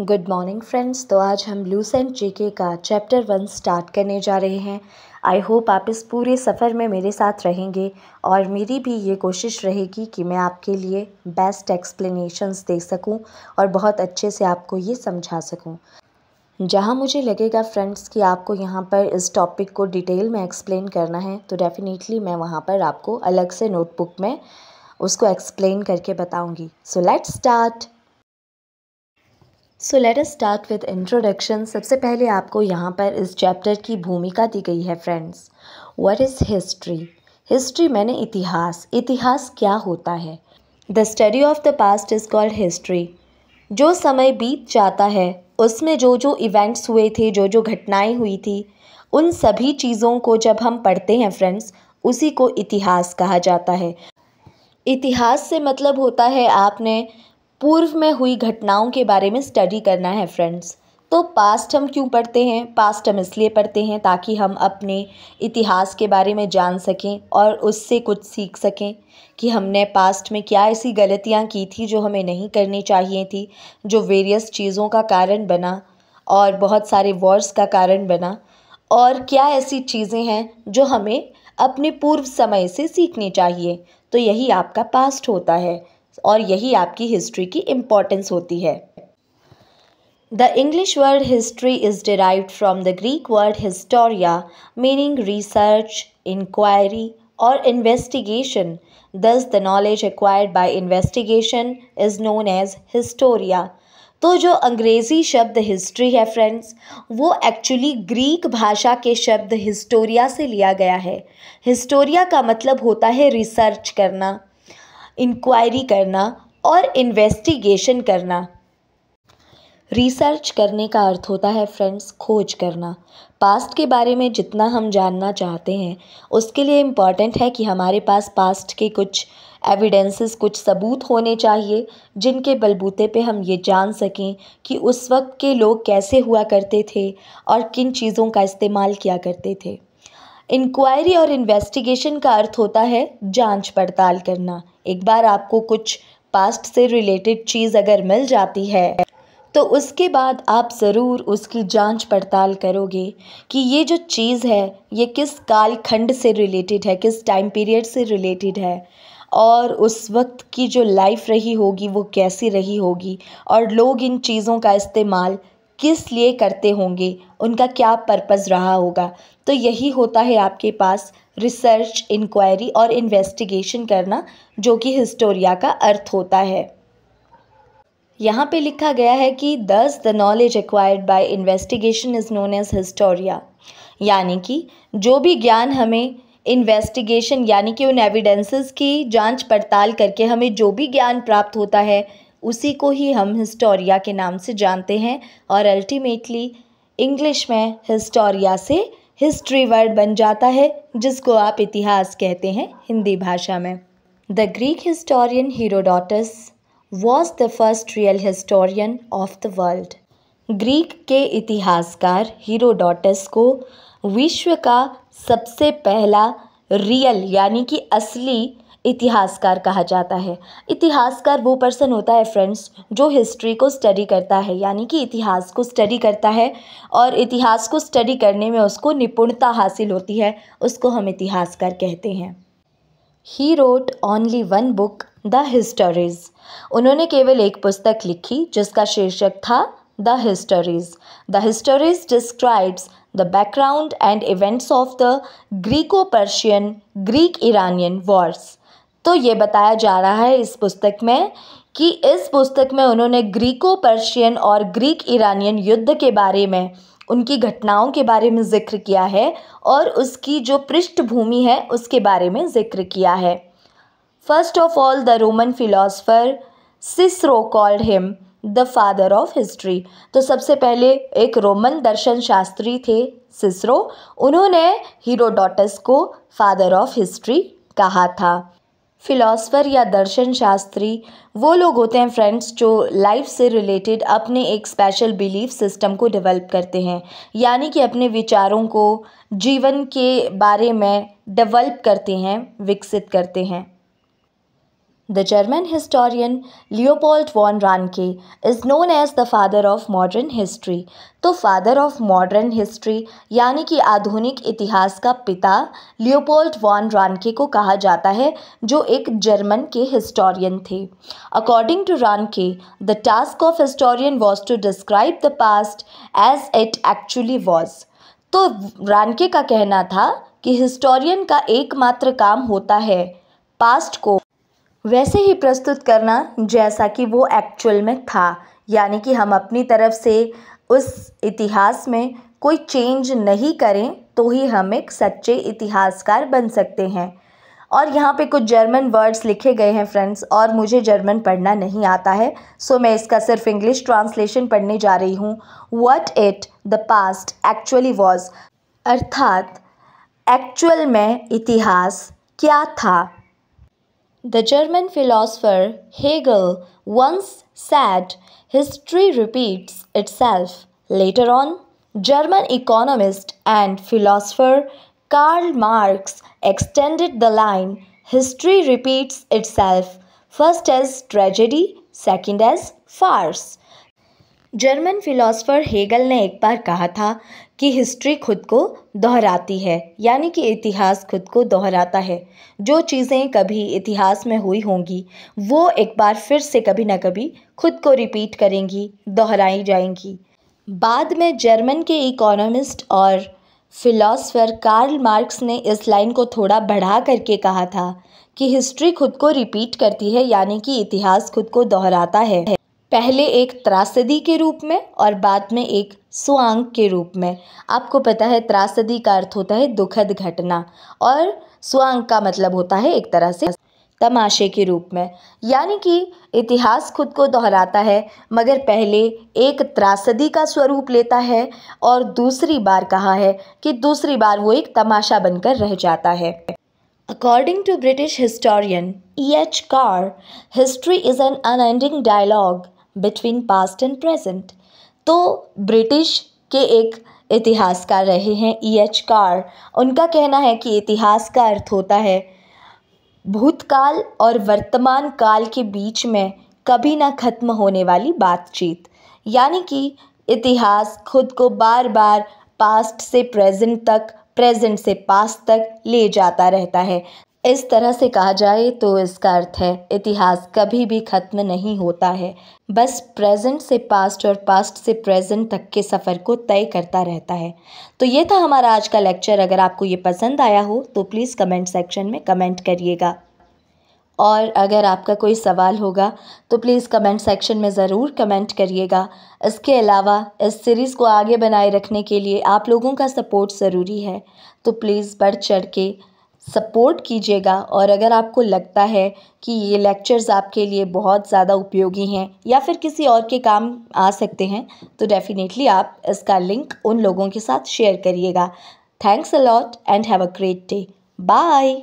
Good morning friends. तो आज हम लूसेंट जीके का चैप्टर 1 स्टार्ट करने जा रहे हैं। आई होप आप इस पूरे सफ़र में मेरे साथ रहेंगे और मेरी भी ये कोशिश रहेगी कि मैं आपके लिए बेस्ट एक्सप्लेनेशंस दे सकूं और बहुत अच्छे से आपको ये समझा सकूं। जहां मुझे लगेगा फ्रेंड्स कि आपको यहाँ पर इस टॉपिक को डिटेल में एक्सप्लेन करना है तो डेफ़िनेटली मैं वहाँ पर आपको अलग से नोटबुक में उसको एक्सप्लेन करके बताऊँगी। So let's start. So let us start with introduction. सबसे पहले आपको यहाँ पर इस चैप्टर की भूमिका दी गई है friends. What is history? History मैंने इतिहास। इतिहास क्या होता है? The study of the past is called history. जो समय बीत जाता है उसमें जो जो इवेंट्स हुए थे, जो जो घटनाएं हुई थी, उन सभी चीज़ों को जब हम पढ़ते हैं फ्रेंड्स, उसी को इतिहास कहा जाता है। इतिहास से मतलब होता है आपने पूर्व में हुई घटनाओं के बारे में स्टडी करना है फ्रेंड्स। तो पास्ट हम क्यों पढ़ते हैं? पास्ट हम इसलिए पढ़ते हैं ताकि हम अपने इतिहास के बारे में जान सकें और उससे कुछ सीख सकें कि हमने पास्ट में क्या ऐसी गलतियां की थी जो हमें नहीं करनी चाहिए थी, जो वेरियस चीज़ों का कारण बना और बहुत सारे वॉर्स का कारण बना, और क्या ऐसी चीज़ें हैं जो हमें अपने पूर्व समय से सीखनी चाहिए। तो यही आपका पास्ट होता है और यही आपकी हिस्ट्री की इम्पोर्टेंस होती है। The English word history is derived from the Greek word historia, meaning research, inquiry और investigation. Thus the knowledge acquired by investigation is known as historia. तो जो अंग्रेज़ी शब्द हिस्ट्री है फ्रेंड्स, वो एक्चुअली ग्रीक भाषा के शब्द हिस्टोरिया से लिया गया है। हिस्टोरिया का मतलब होता है रिसर्च करना, इंक्वायरी करना और इन्वेस्टिगेशन करना। रिसर्च करने का अर्थ होता है फ्रेंड्स खोज करना। पास्ट के बारे में जितना हम जानना चाहते हैं उसके लिए इम्पॉर्टेंट है कि हमारे पास पास्ट के कुछ एविडेंसेस, कुछ सबूत होने चाहिए जिनके बलबूते पे हम ये जान सकें कि उस वक्त के लोग कैसे हुआ करते थे और किन चीज़ों का इस्तेमाल किया करते थे। इंक्वायरी और इन्वेस्टिगेशन का अर्थ होता है जांच पड़ताल करना। एक बार आपको कुछ पास्ट से रिलेटेड चीज़ अगर मिल जाती है तो उसके बाद आप ज़रूर उसकी जांच पड़ताल करोगे कि ये जो चीज़ है ये किस कालखंड से रिलेटेड है, किस टाइम पीरियड से रिलेटेड है, और उस वक्त की जो लाइफ रही होगी वो कैसी रही होगी, और लोग इन चीज़ों का इस्तेमाल किस लिए करते होंगे, उनका क्या पर्पज़ रहा होगा। तो यही होता है आपके पास रिसर्च, इंक्वायरी और इन्वेस्टिगेशन करना, जो कि हिस्टोरिया का अर्थ होता है। यहाँ पे लिखा गया है कि thus the knowledge acquired by investigation is known as historia, यानी कि जो भी ज्ञान हमें इन्वेस्टिगेशन यानी कि उन एविडेंसेस की जांच पड़ताल करके हमें जो भी ज्ञान प्राप्त होता है उसी को ही हम हिस्टोरिया के नाम से जानते हैं। और अल्टीमेटली इंग्लिश में हिस्टोरिया से हिस्ट्री वर्ड बन जाता है, जिसको आप इतिहास कहते हैं हिंदी भाषा में। The Greek historian Herodotus was the first real historian of the world. Greek के इतिहासकार हेरोडोटस को विश्व का सबसे पहला रियल यानी कि असली इतिहासकार कहा जाता है। इतिहासकार वो पर्सन होता है फ्रेंड्स जो हिस्ट्री को स्टडी करता है, यानी कि इतिहास को स्टडी करता है, और इतिहास को स्टडी करने में उसको निपुणता हासिल होती है, उसको हम इतिहासकार कहते हैं। He wrote only one book, the histories. उन्होंने केवल एक पुस्तक लिखी जिसका शीर्षक था the histories. The histories describes the background and events of the Greco Persian Greek Iranian wars. तो ये बताया जा रहा है इस पुस्तक में कि इस पुस्तक में उन्होंने ग्रीको पर्शियन और ग्रीक ईरानियन युद्ध के बारे में, उनकी घटनाओं के बारे में जिक्र किया है और उसकी जो पृष्ठभूमि है उसके बारे में जिक्र किया है। First of all the Roman philosopher Cicero called him the father of history. तो सबसे पहले एक रोमन दर्शन शास्त्री थे सिसरो, उन्होंने हेरोडोटस को फादर ऑफ हिस्ट्री कहा था। फिलोसफर या दर्शन शास्त्री वो लोग होते हैं फ्रेंड्स जो लाइफ से रिलेटेड अपने एक स्पेशल बिलीफ सिस्टम को डेवलप करते हैं, यानी कि अपने विचारों को जीवन के बारे में डेवलप करते हैं, विकसित करते हैं। The German historian Leopold von Ranke is known as the father of modern history. तो फादर ऑफ मॉडर्न हिस्ट्री यानी कि आधुनिक इतिहास का पिता लियोपोल्ड वॉन रानके को कहा जाता है, जो एक जर्मन के हिस्टोरियन थे. According to Ranke, the task of historian was to describe the past as it actually was. तो रानके का कहना था कि हिस्टोरियन का एकमात्र काम होता है पास्ट को वैसे ही प्रस्तुत करना जैसा कि वो एक्चुअल में था, यानी कि हम अपनी तरफ से उस इतिहास में कोई चेंज नहीं करें तो ही हम एक सच्चे इतिहासकार बन सकते हैं. और यहाँ पे कुछ जर्मन वर्ड्स लिखे गए हैं फ्रेंड्स, और मुझे जर्मन पढ़ना नहीं आता है, सो मैं इसका सिर्फ इंग्लिश ट्रांसलेशन पढ़ने जा रही हूँ. What it the past actually was, अर्थात एक्चुअल में इतिहास क्या था. The German philosopher Hegel once said, "History repeats itself." Later on, German economist and philosopher Karl Marx extended the line, "History repeats itself, first as tragedy, second as farce." German philosopher Hegel ने एक बार कहा था कि history खुद को दोहराती है, यानी कि इतिहास खुद को दोहराता है. जो चीज़ें कभी इतिहास में हुई होंगी वो एक बार फिर से कभी ना कभी खुद को रिपीट करेंगी, दोहराई जाएंगी. बाद में जर्मन के इकोनॉमिस्ट और फिलोसोफर कार्ल मार्क्स ने इस लाइन को थोड़ा बढ़ा करके कहा था कि हिस्ट्री खुद को रिपीट करती है, यानी कि इतिहास खुद को दोहराता है, पहले एक त्रासदी के रूप में और बाद में एक स्वांग के रूप में. आपको पता है त्रासदी का अर्थ होता है दुखद घटना और स्वांग का मतलब होता है एक तरह से तमाशे के रूप में. यानी कि इतिहास खुद को दोहराता है, मगर पहले एक त्रासदी का स्वरूप लेता है और दूसरी बार कहा है कि दूसरी बार वो एक तमाशा बनकर रह जाता है. According to British historian E.H. Carr, history is an unending dialogue between past and present. तो ब्रिटिश के एक इतिहासकार रहे हैं E.H. कार, उनका कहना है कि इतिहास का अर्थ होता है भूतकाल और वर्तमान काल के बीच में कभी ना खत्म होने वाली बातचीत. यानी कि इतिहास खुद को बार बार पास्ट से प्रेजेंट तक, प्रेजेंट से पास्ट तक ले जाता रहता है. इस तरह से कहा जाए तो इसका अर्थ है इतिहास कभी भी ख़त्म नहीं होता है, बस प्रेजेंट से पास्ट और पास्ट से प्रेजेंट तक के सफ़र को तय करता रहता है. तो ये था हमारा आज का लेक्चर. अगर आपको ये पसंद आया हो तो प्लीज़ कमेंट सेक्शन में कमेंट करिएगा, और अगर आपका कोई सवाल होगा तो प्लीज़ कमेंट सेक्शन में ज़रूर कमेंट करिएगा. इसके अलावा इस सीरीज़ को आगे बनाए रखने के लिए आप लोगों का सपोर्ट ज़रूरी है, तो प्लीज़ बढ़ चढ़ के सपोर्ट कीजिएगा. और अगर आपको लगता है कि ये लेक्चर्स आपके लिए बहुत ज़्यादा उपयोगी हैं या फिर किसी और के काम आ सकते हैं, तो डेफिनेटली आप इसका लिंक उन लोगों के साथ शेयर करिएगा. Thanks a lot and have a great day. Bye.